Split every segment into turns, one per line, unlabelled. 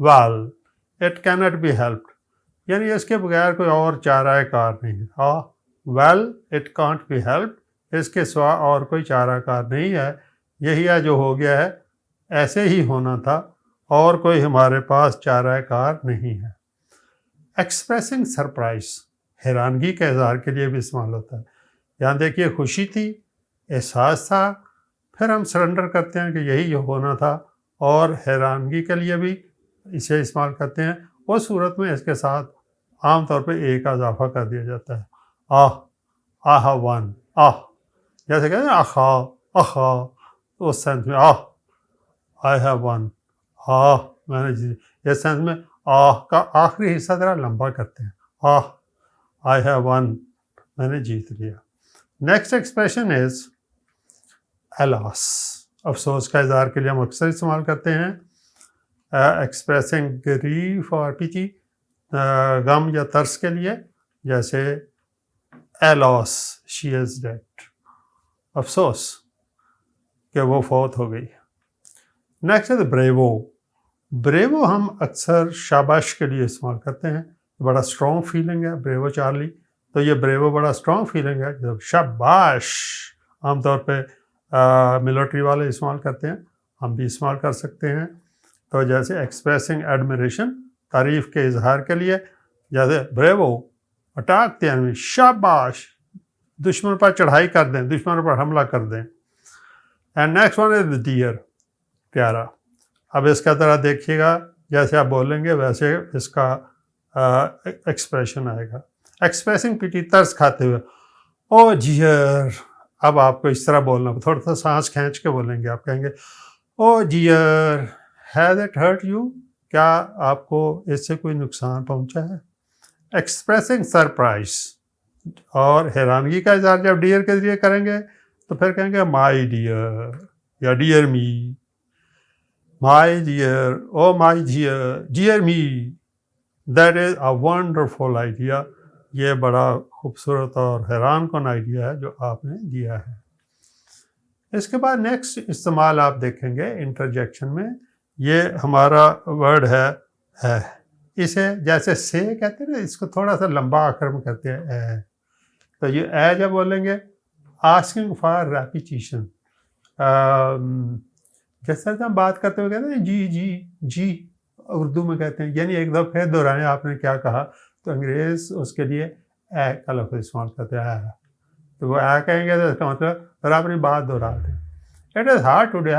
well it cannot be helped, یعنی اس کے بغیر کوئی اور چارہ کار نہیں ہے. well it can't be helped, اس کے سوا اور کوئی چارہ کار نہیں ہے. یہی ہے جو ہو گیا ہے، ایسے ہی ہونا تھا، اور کوئی ہمارے پاس چارہ کار نہیں ہے. ایکسپریسنگ سرپرائز حیرانگی کے اظہار کے لیے بھی استعمال ہوتا ہے. یہاں دیکھیے خوشی تھی، احساس تھا، پھر ہم سرنڈر کرتے ہیں کہ یہی ہونا تھا، اور حیرانگی کے لیے بھی اسے استعمال کرتے ہیں. اس صورت میں اس کے ساتھ عام طور پہ ایک کا اضافہ کر دیا جاتا ہے. آہ ہیو ون، جیسے کہتے ہیں اخا، تو اس سینس میں آئی ہیو ون، میں نے اس سینس میں کا آخری حصہ ذرا لمبا کرتے ہیں. آئی ہیو ون، میں نے جیت لیا. نیکسٹ ایکسپریشن از الاس، افسوس کا اظہار کے لیے ہم اکثر استعمال کرتے ہیں. ایکسپریسنگ گریف اور پیچی، غم یا ترس کے لیے، جیسے اے لاس شی از ڈیڈ، افسوس کہ وہ فوت ہو گئی. نیکسٹ ہے بریوو ہم اکثر شاباش کے لیے استعمال کرتے ہیں. بڑا اسٹرانگ فیلنگ ہے بریوو چارلی، تو یہ بریوو بڑا اسٹرانگ فیلنگ ہے. جب شاباش عام طور پہ ملٹری والے استعمال کرتے ہیں، ہم بھی استعمال کر سکتے ہیں. تو جیسے ایکسپریسنگ ایڈمریشن، تعریف کے اظہار کے لیے، جیسے بریوو اٹیک دی انیمی، شاباش دشمن پر چڑھائی کر دیں، دشمن پر حملہ کر دیں. And next one is dear, پیارا. اب اس کا ذرا دیکھیے گا، جیسے آپ بولیں گے ویسے اس کا ایکسپریشن آئے گا. ایکسپریسنگ پیٹی، ترس کھاتے ہوئے، او جیئر. اب آپ کو اس طرح بولنا، تھوڑا سا سانس کھینچ کے بولیں گے. آپ کہیں گے oh dear has it hurt you, کیا آپ کو اس سے کوئی نقصان پہنچا ہے. ایکسپریسنگ سرپرائز اور حیرانگی کا اظہار جب ڈیئر کے ذریعے کریں گے تو پھر کہیں گے مائی ڈیئر یا dear me. My dear, O my dear me, that is a wonderful idea. یہ بڑا خوبصورت اور حیران کن آئیڈیا ہے جو آپ نے دیا ہے. اس کے بعد نیکسٹ استعمال آپ دیکھیں گے انٹرجیکشن میں، یہ ہمارا ورڈ ہے. اسے جیسے سے کہتے ہیں نا، اس کو تھوڑا سا لمبا آخر میں کرتے ہیں اے. تو یہ اے جب بولیں گے، آسکنگ فار ریپیٹیشن، جیسے ہم بات کرتے ہوئے کہتے ہیں جی اردو میں کہتے ہیں، یعنی ایک دفعہ دہرائیں آپ نے کیا کہا، تو انگریز اس کے لیے اے کا لفظ استعمال کرتے ہیں. تو وہ اے کہیں گے تو اس کا مطلب ذرا اپنی بات دہرا دیں. اٹ از ہارڈ ٹوڈے،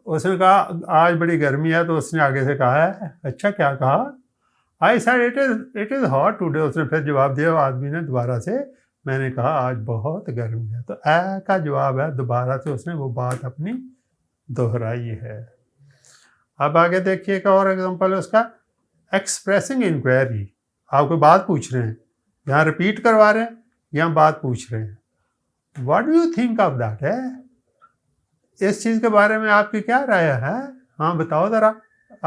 اس نے کہا آج بڑی گرمی ہے، تو اس نے آگے سے کہا ہے اچھا کیا کہا، I said it is hot today. اس نے پھر جواب دیا آدمی نے دوبارہ سے، میں نے کہا آج بہت گرمی ہے. تو اے کا جواب ہے دوبارہ سے اس نے وہ بات اپنی دہرائی ہے. اب آگے دیکھیے ایک اور ایگزامپل ہے اس کا، ایکسپریسنگ انکوائری. آپ کوئی بات پوچھ رہے ہیں، یہاں ریپیٹ کروا رہے ہیں، یہاں بات پوچھ رہے ہیں. What do you think of that ہے، اس چیز کے بارے میں آپ کی کیا رائے ہے، ہاں بتاؤ ذرا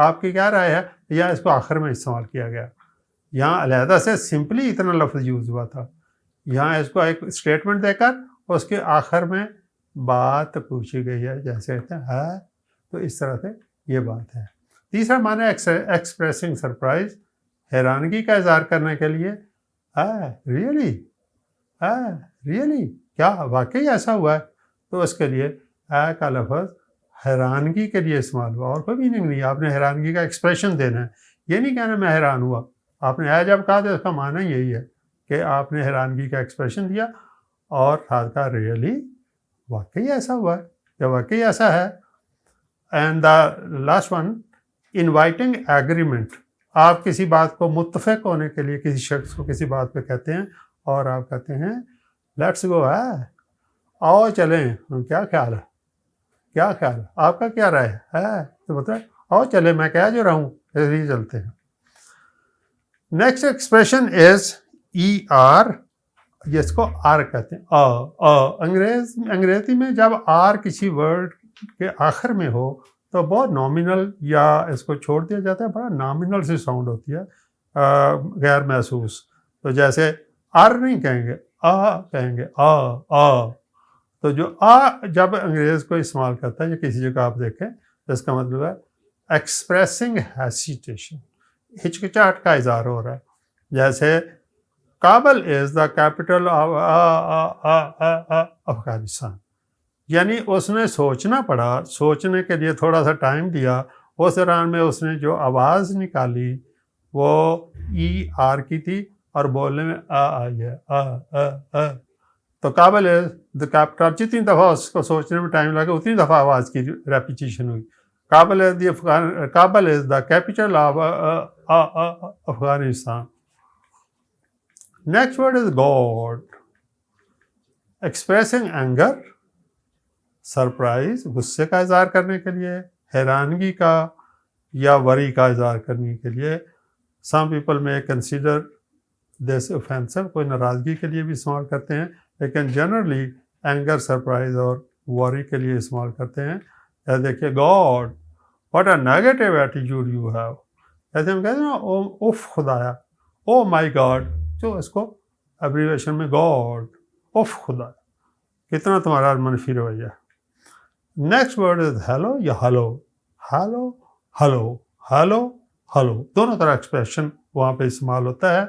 آپ کی کیا رائے ہے. یا اس کو آخر میں استعمال کیا گیا. یہاں علیحدہ سے سمپلی اتنا لفظ یوز ہوا تھا، یہاں اس کو ایک اسٹیٹمنٹ دے کر اس کے آخر میں بات پوچھی گئی ہے، جیسے کہتے ہیں ہے. تو اس طرح سے یہ بات ہے. تیسرا معنی ایکسپریسنگ سرپرائز، حیرانگی کا اظہار کرنے کے لیے. ریئلی کیا واقعی ایسا ہوا ہے. تو اس کے لیے اے کا لفظ حیرانگی کے لیے استعمال ہوا، اور کوئی میننگ نہیں. آپ نے حیرانگی کا ایکسپریشن دینا ہے، یہ نہیں کہنا میں حیران ہوا. آپ نے اے جب کہا تو اس کا معنی یہی ہے کہ آپ نے حیرانگی کا ایکسپریشن دیا، اور ساتھ کہا ریئلی واقعی ایسا ہوا ہے یا واقعی ایسا ہے. And the last one, inviting agreement. آپ کسی بات کو متفق ہونے کے لیے کسی شخص کو کسی بات پہ کہتے ہیں، اور آپ کہتے ہیں لیٹس گو، آؤ چلیں. کیا خیال ہے، کیا خیال ہے آپ کا، کیا رائے ہے. تو بتائیں آؤ چلیں، میں کہہ جو رہا ہوں ایسے چلتے ہیں. Next expression is E R, جس کو آر کہتے ہیں. انگریزی میں جب آر کسی ورڈ کے آخر میں ہو تو بہت نامنل، یا اس کو چھوڑ دیا جاتا ہے، بڑا نامنل سی ساؤنڈ ہوتی ہے، غیر محسوس. تو جیسے آر نہیں کہیں گے، کہیں گے آ. تو جو جب انگریز کو استعمال کرتا ہے یا کسی جگہ آپ دیکھیں تو اس کا مطلب ہے ایکسپریسنگ ہیسیٹیشن، ہچکچاہٹ کا اظہار ہو رہا ہے. جیسے Kabul is the capital of Afghanistan, یعنی اس نے سوچنا پڑا، سوچنے کے لیے تھوڑا سا ٹائم دیا. اس دوران میں اس نے جو آواز نکالی وہ ای آر کی تھی اور بولنے میں آئی ہے. تو کابل از دا کیپٹل، جتنی دفعہ اس کو سوچنے میں ٹائم لگا اتنی دفعہ آواز کی ریپیٹیشن ہوئی. Kabul is the capital of Afghanistan. Next word is God. Expressing anger, surprise, غصے کا اظہار کرنے کے لیے، حیرانگی کا یا وری کا اظہار کرنے کے لیے. سم پیپل میں کنسیڈر دس اوفینسو، کوئی ناراضگی کے لیے بھی استعمال کرتے ہیں، لیکن جنرلی اینگر، سرپرائز اور وری کے لیے استعمال کرتے ہیں. دیکھیے God what a negative attitude you have, ایسے ہم کہتے ہیں اوف خدایا، او مائی گاڈ، جو اس کو ابریویشن میں گاڈ، اوف خدا، کتنا تمہارا منفی رویہ. نیکسٹ ورڈ از ہیلو یا hello. Hello hello hello hello, دونوں طرح ایکسپریشن وہاں پہ استعمال ہوتا ہے،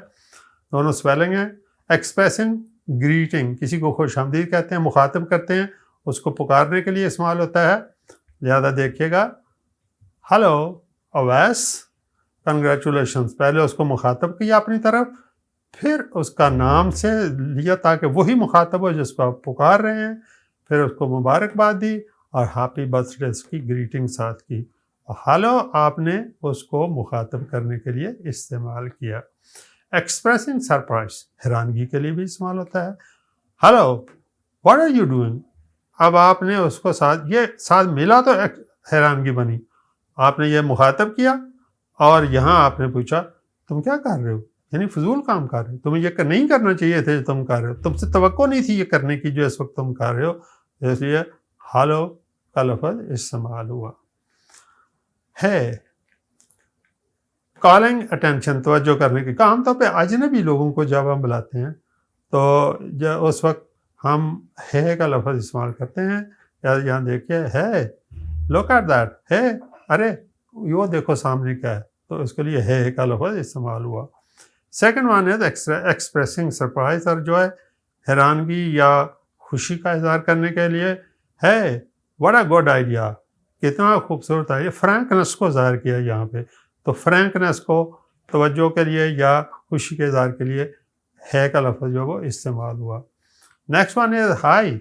دونوں سپیلنگ ہیں. ایکسپریسنگ گریٹنگ، کسی کو خوش آمدید کہتے ہیں، مخاطب کرتے ہیں، اس کو پکارنے کے لیے استعمال ہوتا ہے. زیادہ دیکھیے گا، ہلو اویس، کنگریچولیشنز، پہلے اس کو مخاطب کیا اپنی طرف، پھر اس کا نام سے لیا تاکہ وہی مخاطب ہو جس کو آپ پکار رہے ہیں، پھر اس کو مبارکباد دی اور ہیپی برتھ ڈے کی گریٹنگ ساتھ کی. ہلو آپ نے اس کو مخاطب کرنے کے لیے استعمال کیا. ایکسپریسنگ سرپرائز، حیرانگی کے لیے بھی استعمال ہوتا ہے. Hello what are you doing. اب آپ نے اس کو ساتھ ملا تو حیرانگی بنی. آپ نے یہ مخاطب کیا اور یہاں آپ نے پوچھا تم کیا کر رہے ہو، یعنی فضول کام کر رہے ہو، تمہیں یہ نہیں کرنا چاہیے تھے جو تم کر رہے ہو، تم سے توقع نہیں تھی یہ کرنے کی جو اس وقت تم کر رہے ہو. اس لیے ہلو کا لفظ استعمال ہوا ہے. کالنگ اٹینشن، توجہ کرنے کی. عام طور پہ اجنبی لوگوں کو جب ہم بلاتے ہیں تو اس وقت ہم ہے کا لفظ استعمال کرتے ہیں. یہاں دیکھیے ہے، لک ایٹ دیٹ، ہے، ارے وہ دیکھو سامنے کیا ہے، تو اس کے لیے ہے کا لفظ استعمال ہوا. سیکنڈ ون ہے ایکسپریسنگ سرپرائز، اور جو ہے حیرانگی یا خوشی کا اظہار کرنے کے لیے ہے واٹ اے گڈ آئیڈیا، کتنا خوبصورت ہے. فرینکنس کو ظاہر کیا یہاں پہ، تو فرینکنس کو توجہ کے لیے یا خوشی کے اظہار کے لیے ہے کا لفظ جو وہ استعمال ہوا. Next one is high.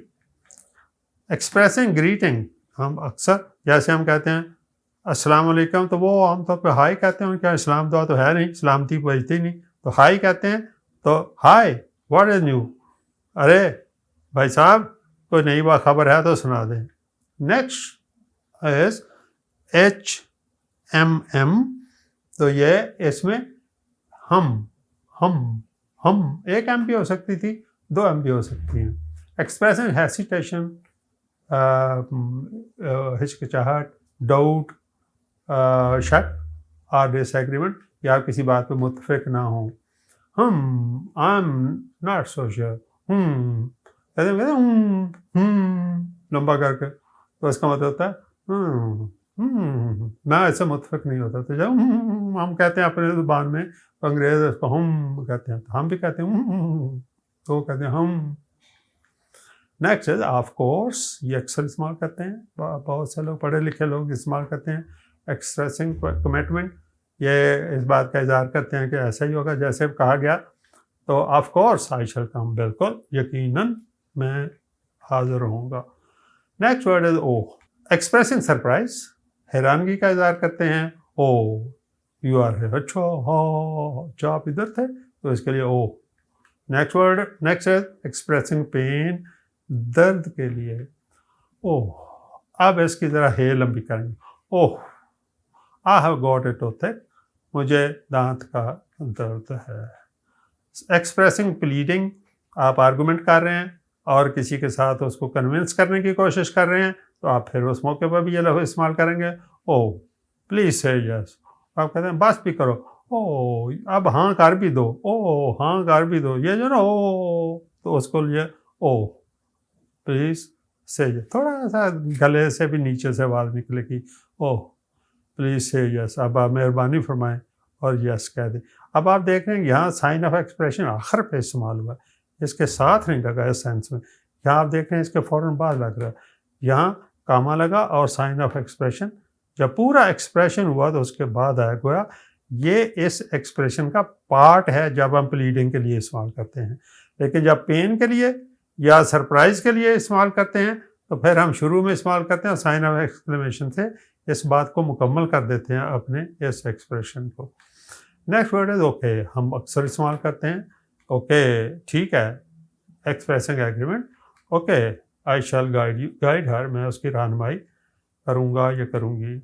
Expressing greeting, ہم اکثر جیسے ہم کہتے ہیں السلام علیکم، تو وہ عام طور پہ ہائی کہتے ہیں. کیا اسلام دعا تو ہے نہیں، سلامتی بجتی نہیں، تو ہائی کہتے ہیں. تو ہائی واٹ از نیو، ارے بھائی صاحب کوئی نئی بات خبر ہے تو سنا دیں. Next is H M M, تو یہ اس میں ہم ایک ایم بھی ہو سکتی تھی، 2 ایم بھی ہو سکتی ہیں. ایکسپریسنگ ہیسیٹیشن، ہچکچاہٹ، ڈاؤٹ، شک اور ڈس ایگریمنٹ، یا آپ کسی بات پہ متفق نہ ہوں. I am not so sure, لمبا کر کے، تو اس کا مطلب ہوتا ہے میں ایسے متفق نہیں ہوتا. تو جب ہم کہتے ہیں اپنے زبان میں، تو انگریز اس کو ہم کہتے ہیں، تو ہم بھی کہتے ہیں تو وہ کہتے ہیں ہم. نیکسٹ از آف کورس، یہ اکثر استعمال کرتے ہیں، بہت سے لوگ پڑھے لکھے لوگ استعمال کرتے ہیں. ایکسپریسنگ کمٹمنٹ، یہ اس بات کا اظہار کرتے ہیں کہ ایسا ہی ہوگا جیسے کہا گیا. تو آف کورس آئی شل کم، بالکل یقیناً میں حاضر ہوں گا. Next word is oh. Expressing surprise, حیرانگی کا اظہار کرتے ہیں. او یو آر ہیئر، اچھا ہاں اچھا آپ ادھر تھے، تو اس کے لیے او. نیکسٹ از ایکسپریسنگ پین، درد کے لیے. اوہ، اب اس کی ذرا ہے لمبی کریں گے. اوہ آئی ہیو گاٹ اے ٹوتھیک، مجھے دانت کا درد ہے. ایکسپریسنگ پلیڈنگ، آپ آرگومنٹ کر رہے ہیں اور کسی کے ساتھ اس کو کنونس کرنے کی کوشش کر رہے ہیں، تو آپ پھر اس موقع پر بھی یہ لفظ استعمال کریں گے. او پلیز سے یس، آپ کہتے ہیں بس بھی کرو، او اب ہاں کر بھی دو، او ہاں کر بھی دو، یہ جو نا او، تو اس کو لیے او پلیز سے، تھوڑا سا گلے سے بھی نیچے سے آواز نکلے گی او. پلیز سے یس، اب آپ مہربانی فرمائیں اور یس کہہ دیں۔ اب آپ دیکھ رہے ہیں یہاں سائن آف ایکسپریشن آخر پہ استعمال ہوا ہے، اس کے ساتھ نہیں لگا اس سینس میں۔ یہاں آپ دیکھ رہے ہیں اس کے فوراً بعد لگ رہا ہے، یہاں کاما لگا اور سائن آف ایکسپریشن، جب پورا ایکسپریشن ہوا تو اس کے بعد آیا گویا یہ اس ایکسپریشن کا پارٹ ہے جب ہم پلیڈنگ کے لیے استعمال کرتے ہیں، لیکن جب پین کے لیے یا سرپرائز کے لیے استعمال کرتے ہیں تو پھر ہم شروع میں استعمال کرتے ہیں اور سائن آف ایکسکلیمیشن سے اس بات کو مکمل کر دیتے ہیں اپنے اس ایکسپریشن کو۔ نیکسٹ ورڈ از اوکے، ہم اکثر استعمال کرتے ہیں اوکے، ٹھیک ہے، expressing agreement, okay I shall guide her, میں اس کی رہنمائی کروں گا یا کروں گی۔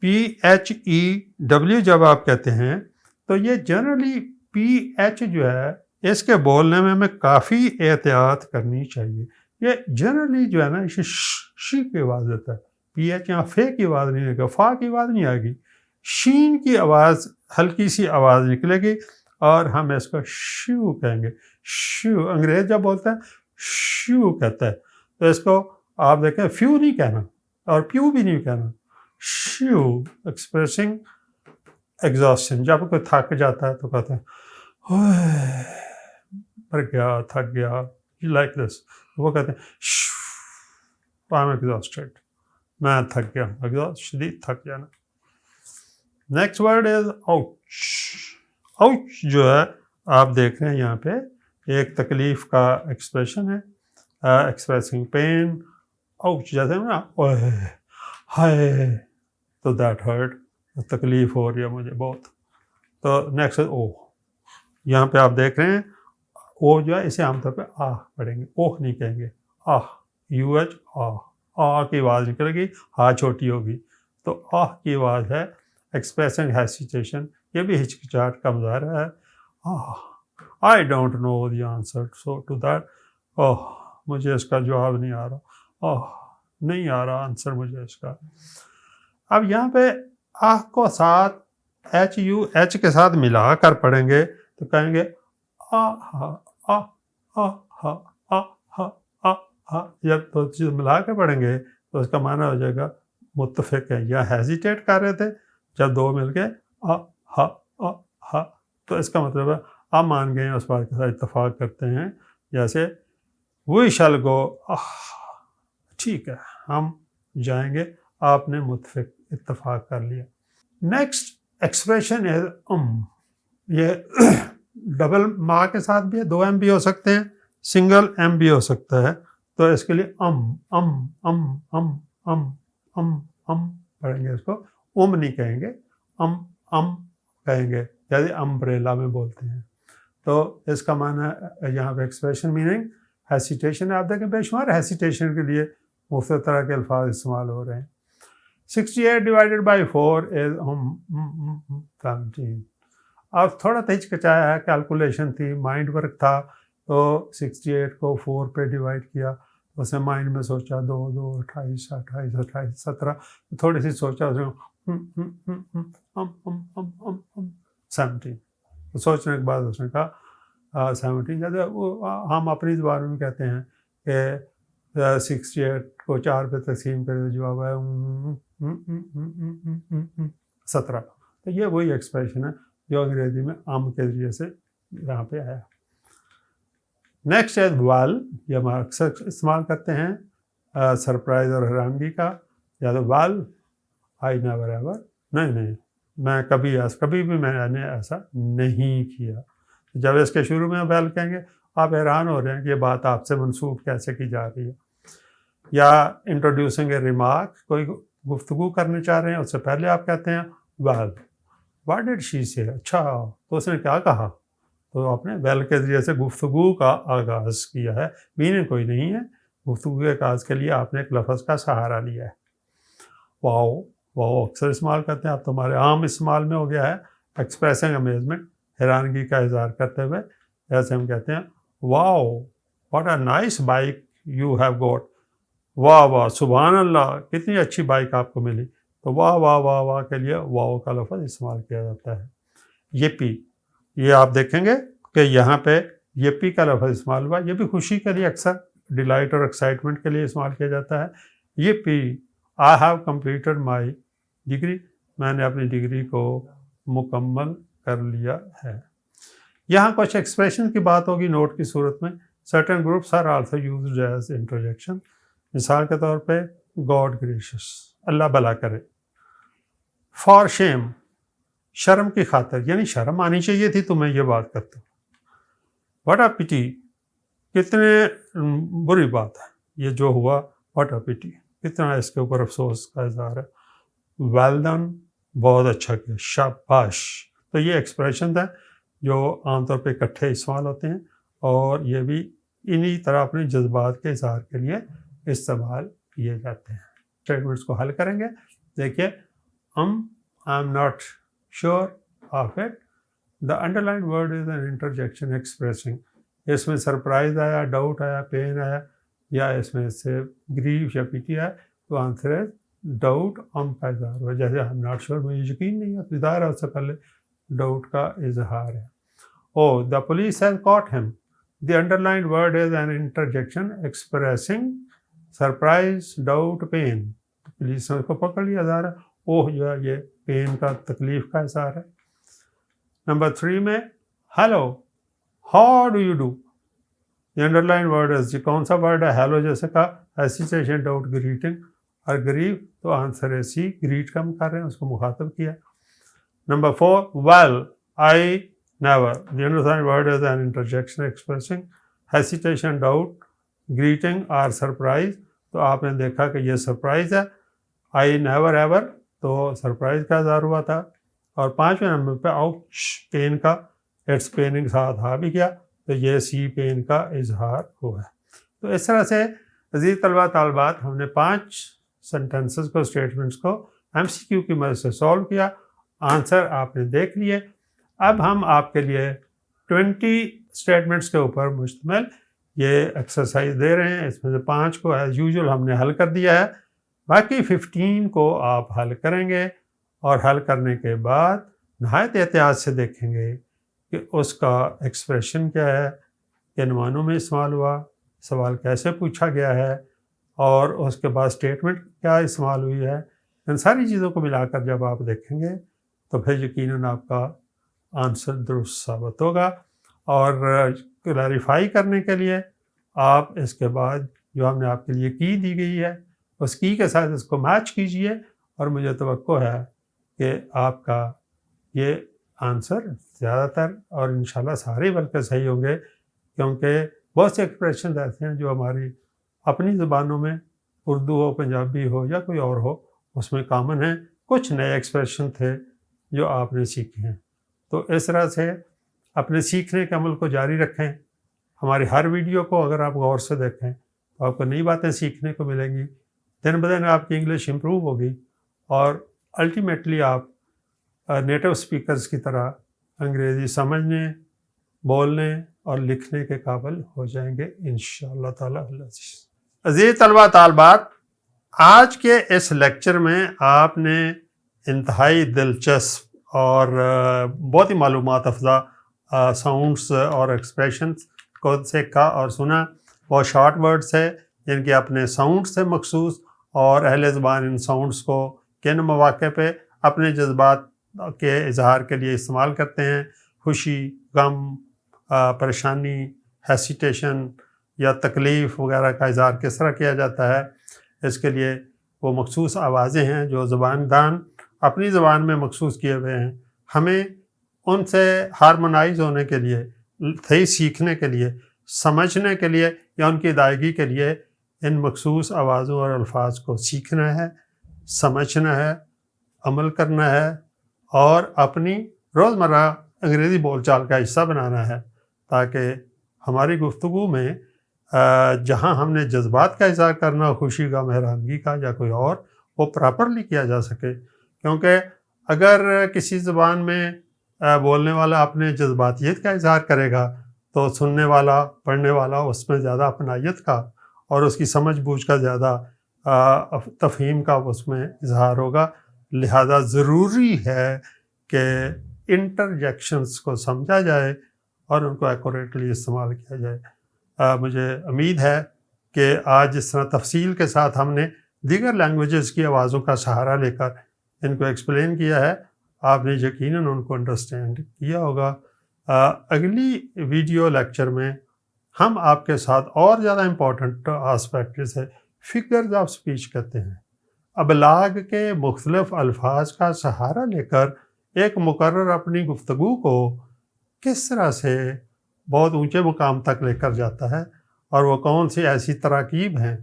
PHEW جب آپ کہتے ہیں تو یہ جنرلی PH جو ہے اس کے بولنے میں ہمیں کافی احتیاط کرنی چاہیے۔ یہ جنرلی جو ہے نا اسے شی کی آواز دیتا ہے، PH یہاں فے کی آواز نہیں لگے گا، فا کی آواز نہیں آئے گی، شین کی آواز، ہلکی سی آواز نکلے گی اور ہم اس کو شو کہیں گے۔ شو انگریز جب بولتا ہے شو کہتا ہے، تو اس کو آپ دیکھیں فیو نہیں کہنا اور پیو بھی نہیں کہنا، شو ایکسپریسنگ ایگزاسشن۔ جب کوئی تھک جاتا ہے تو کہتا ہے مر گیا، تھک گیا، لائک دس، وہ کہتے ہیں شو آئی ایم ایگزاسٹڈ، میں تھک گیا ہوں، شدید تھک جانا۔ نیکسٹ ورڈ از آؤچ۔ آؤچ جو ہے آپ دیکھ رہے ہیں یہاں پہ ایک تکلیف کا ایکسپریشن ہے، ایکسپریسنگ پین، آؤچ جیسے نا ہائے، تو دیٹ ہرٹ، تکلیف ہو رہی ہے مجھے بہت۔ تو نیکسٹ او، یہاں پہ آپ دیکھ رہے ہیں او جو ہے اسے عام طور پہ آہ پڑھیں گے، اوہ نہیں کہیں گے، آہ، UH آہ کی آواز نکلے گی، ہاں چھوٹی ہوگی، تو آہ کی آواز ہے ایکسپریسنگ ہیسیٹیشن، یہ بھی ہچکچاہٹ کا مظاہرہ ہے۔ I don't know the answer so to that, مجھے اس کا جواب نہیں آ رہا، نہیں آ رہا آنسر مجھے اس کا۔ اب یہاں پہ آہ کو ساتھ HUH کے ساتھ ملا کر پڑھیں گے تو کہیں گے جب دو چیز ملا کے پڑھیں گے تو اس کا معنی ہو جائے گا متفق ہے، یا ہیزیٹیٹ کر رہے تھے، جب دو مل کے تو اس کا مطلب ہے آپ مان گئے ہیں، اس بات کے ساتھ اتفاق کرتے ہیں، جیسے وی شل گو، ٹھیک ہے ہم جائیں گے، آپ نے متفق اتفاق کر لیا۔ نیکسٹ ایکسپریشن ہے یہ ڈبل ما کے ساتھ بھی ہے، 2 M بھی ہو سکتے ہیں، سنگل M بھی ہو سکتا ہے، تو اس کے لیے پڑھیں گے، اس کو نہیں کہیں گے، کہیں گے، جیسے امبریلا میں بولتے ہیں۔ تو اس کا معنی یہاں پہ ایکسپریشن میننگ ہیسیٹیشن ہے، آپ دیکھیں بے شمار ہیسیٹیشن کے لیے مختلف طرح کے الفاظ استعمال ہو رہے ہیں۔ 68 ڈیوائڈیڈ بائی 4 از 17۔ اب تھوڑا ہچکچایا ہے، کیلکولیشن تھی، مائنڈ ورک تھا، تو 68 کو 4 پہ ڈیوائڈ کیا، اس نے مائنڈ میں سوچا 2 2 28 28 28 17، تھوڑی سی سوچا اس نے 17، سوچنے کے بعد اس نے کہا 17، جیسے ہم اپنی زبان میں کہتے ہیں کہ 68 کو 4 پہ تقسیم کرے تو جواب ہے 17۔ تو یہ وہی ایکسپریشن ہے جو انگریزی میں کے ذریعے سے یہاں پہ آیا۔ نیکسٹ ہے وال، یہ ہم اکثر استعمال کرتے ہیں سرپرائز اور حیرانگی کا، یا تو وال آئی نیور ایور، نہیں میں کبھی بھی میں نے ایسا نہیں کیا۔ جب اس کے شروع میں ویل کہیں گے آپ حیران ہو رہے ہیں کہ یہ بات آپ سے منسوب کیسے کی جا رہی ہے، یا انٹروڈیوسنگ اے ریمارک، کوئی گفتگو کرنے چاہ رہے ہیں، اس سے پہلے آپ کہتے ہیں ویل، واٹ ڈیڈ شی سے، اچھا تو اس نے کیا کہا، تو آپ نے ویل کے ذریعے سے گفتگو کا آغاز کیا ہے، میننگ کوئی نہیں ہے، گفتگو کے آغاز کے لیے آپ نے ایک لفظ کا سہارا لیا ہے۔ واؤ اکثر استعمال کرتے ہیں، اب تو ہمارے عام استعمال میں ہو گیا ہے، ایکسپریسنگ امیزمنٹ، حیرانگی کا اظہار کرتے ہوئے، جیسے ہم کہتے ہیں wow what a nice bike you have got, واہ سبحان اللہ کتنی اچھی بائک آپ کو ملی، تو واہ کے لیے واؤ کا لفظ استعمال کیا جاتا ہے۔ یپی، یہ آپ دیکھیں گے کہ یہاں پہ یپی کا لفظ استعمال ہوا، یہ بھی خوشی کے لیے اکثر ڈیلائٹ اور ایکسائٹمنٹ کے لیے استعمال کیا جاتا ہے۔ Yippee, I have completed my degree, میں نے اپنی ڈگری کو مکمل کر لیا ہے۔ یہاں کچھ ایکسپریشن کی بات ہوگی نوٹ کی صورت میں۔ certain groups are also used as interjection، مثال کے طور پہ God gracious، اللہ بھلا کرے۔ for shame، شرم کی خاطر، یعنی شرم آنی چاہیے تھی تو میں یہ بات کرتا ہوں۔ what a pity، کتنے بری بات ہے یہ جو ہوا، what a pity، کتنا اس کے اوپر افسوس کا اظہار ہے۔ well done، بہت اچھا کیا، شاباش۔ تو یہ ایکسپریشن ہے جو عام طور پہ اکٹھے استعمال ہوتے ہیں، اور یہ بھی انہی طرح اپنے جذبات کے اظہار کے لیے استعمال کیے جاتے ہیں۔ اسٹیٹمنٹس کو حل کریں گے۔ دیکھیے I am not sure of it، the underlined word is an interjection expressing، اس میں سرپرائز آیا، ڈاؤٹ آیا، پین آیا، یا اس میں سے گریف یا پیٹی آیا، تو آنسر ہے ڈاؤٹ کا اظہار ہوا۔ جیسے I am not sure، مجھے یقین نہیں ہے، ظاہر ہے اس سے پہلے ڈاؤٹ کا اظہار ہے۔ Oh, the police has caught him، the underlined word is an interjection expressing surprise, doubt, pain، police نے اس کو پکڑ لیا، ظاہر ہے اوہ یہ پین کا، تکلیف کا اظہار ہے۔ نمبر 3 میں hello, how do you do, یہ انڈر لائن ورڈ ہے، یہ کون سا ورڈ ہے؟ ہیلو جیسے کہا، ہیسیٹیشن، ڈاؤٹ، گریٹنگ، اور گریف تو آنسر ہے سی، گریٹ کا ہم کر رہے ہیں، اس کو مخاطب کیا۔ Number 4 well, I never, the underlined word is an interjection expressing hesitation, doubt, greeting or surprise، تو آپ نے دیکھا کہ یہ سرپرائز ہے۔ I never ever، تو سرپرائز کا اظہار ہوا تھا۔ اور 5ویں نمبر پہ آؤچ، پین کا، اٹس پیننگ ساتھ آ بھی گیا، تو یہ سی، پین کا اظہار ہوا ہے۔ تو اس طرح سے عزیز طلبہ طالبات، ہم نے 5 سینٹنسز کو، اسٹیٹمنٹس کو MCQ کی مدد سے سولو کیا، آنسر آپ نے دیکھ لیے۔ اب ہم آپ کے لیے 20 اسٹیٹمنٹس کے اوپر مشتمل یہ ایکسرسائز دے رہے ہیں، اس میں سے 5 کو ایز یوزول ہم نے حل کر دیا ہے، باقی 15 کو آپ حل کریں گے، اور حل کرنے کے بعد نہایت احتیاط سے دیکھیں گے کہ اس کا ایکسپریشن کیا ہے، کن معنوں میں استعمال ہوا، سوال کیسے پوچھا گیا ہے، اور اس کے بعد اسٹیٹمنٹ کیا استعمال ہوئی ہے۔ ان ساری چیزوں کو ملا کر جب آپ دیکھیں گے تو پھر یقیناً آپ کا آنسر درست ثابت ہوگا۔ اور کلیریفائی کرنے کے لیے آپ اس کے بعد جو ہم نے آپ کے لیے کی دی گئی ہے، اس کی کے ساتھ اس کو میچ کیجئے، اور مجھے توقع ہے کہ آپ کا یہ آنسر زیادہ تر، اور انشاءاللہ سارے بلکہ صحیح ہوں گے، کیونکہ بہت سے ایکسپریشنز ایسے ہیں جو ہماری اپنی زبانوں میں، اردو ہو، پنجابی ہو یا کوئی اور ہو، اس میں کامن ہیں۔ کچھ نئے ایکسپریشن تھے جو آپ نے سیکھے ہیں۔ تو اس طرح سے اپنے سیکھنے کے عمل کو جاری رکھیں۔ ہماری ہر ویڈیو کو اگر آپ غور سے دیکھیں تو آپ کو نئی باتیں سیکھنے کو ملیں گی، دن بدن آپ کی انگلش امپروو ہوگی، اور الٹیمیٹلی آپ نیٹو اسپیکرز کی طرح انگریزی سمجھنے، بولنے اور لکھنے کے قابل ہو جائیں گے انشاءاللہ تعالی۔ عزیز طلبہ طالبات، آج کے اس لیکچر میں آپ نے انتہائی دلچسپ اور بہت ہی معلومات افزا ساؤنڈس اور ایکسپریشنس کو سیکھا اور سنا۔ وہ شارٹ ورڈس ہے جن کے اپنے ساؤنڈ سے مخصوص، اور اہل زبان ان ساؤنڈس کو کن مواقع پہ اپنے جذبات کے اظہار کے لیے استعمال کرتے ہیں، خوشی، غم، پریشانی، ہیسیٹیشن یا تکلیف وغیرہ کا اظہار کس طرح کیا جاتا ہے۔ اس کے لیے وہ مخصوص آوازیں ہیں جو زبان دان اپنی زبان میں مخصوص کیے ہوئے ہیں۔ ہمیں ان سے ہارمونائز ہونے کے لیے، صحیح سیکھنے کے لیے، سمجھنے کے لیے یا ان کی ادائیگی کے لیے ان مخصوص آوازوں اور الفاظ کو سیکھنا ہے، سمجھنا ہے، عمل کرنا ہے، اور اپنی روزمرہ انگریزی بول چال کا حصہ بنانا ہے، تاکہ ہماری گفتگو میں جہاں ہم نے جذبات کا اظہار کرنا، خوشی کا، حیرانگی کا یا کوئی اور، وہ پراپرلی کیا جا سکے۔ کیونکہ اگر کسی زبان میں بولنے والا اپنے جذباتیت کا اظہار کرے گا تو سننے والا، پڑھنے والا اس میں زیادہ اپنائیت کا اور اس کی سمجھ بوجھ کا زیادہ تفہیم کا اس میں اظہار ہوگا۔ لہذا ضروری ہے کہ انٹرجیکشنز کو سمجھا جائے اور ان کو ایکوریٹلی استعمال کیا جائے۔ مجھے امید ہے کہ آج اس طرح تفصیل کے ساتھ ہم نے دیگر لینگویجز کی آوازوں کا سہارا لے کر ان کو ایکسپلین کیا ہے، آپ نے یقیناً ان کو انڈرسٹینڈ کیا ہوگا۔ اگلی ویڈیو لیکچر میں ہم آپ کے ساتھ اور زیادہ امپورٹنٹ آسپیکٹ جسے فگرز آف سپیچ کہتے ہیں، ابلاغ کے مختلف الفاظ کا سہارا لے کر ایک مقرر اپنی گفتگو کو کس طرح سے بہت اونچے مقام تک لے کر جاتا ہے، اور وہ کون سی ایسی تراکیب ہیں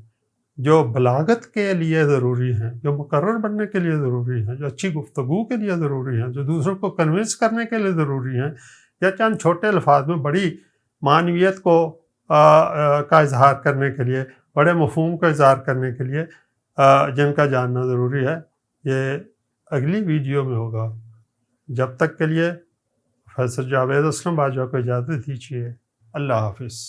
جو بلاغت کے لیے ضروری ہیں، جو مقرر بننے کے لیے ضروری ہیں، جو اچھی گفتگو کے لیے ضروری ہیں، جو دوسروں کو کنونس کرنے کے لیے ضروری ہیں، یا چند چھوٹے الفاظ میں بڑی معنویت کو کا اظہار کرنے کے لیے، بڑے مفہوم کا اظہار کرنے کے لیے جن کا جاننا ضروری ہے، یہ اگلی ویڈیو میں ہوگا۔ جب تک کے لیے پروفیسر جاوید اسلم باجوہ کو اجازت دیجیے۔ اللہ حافظ۔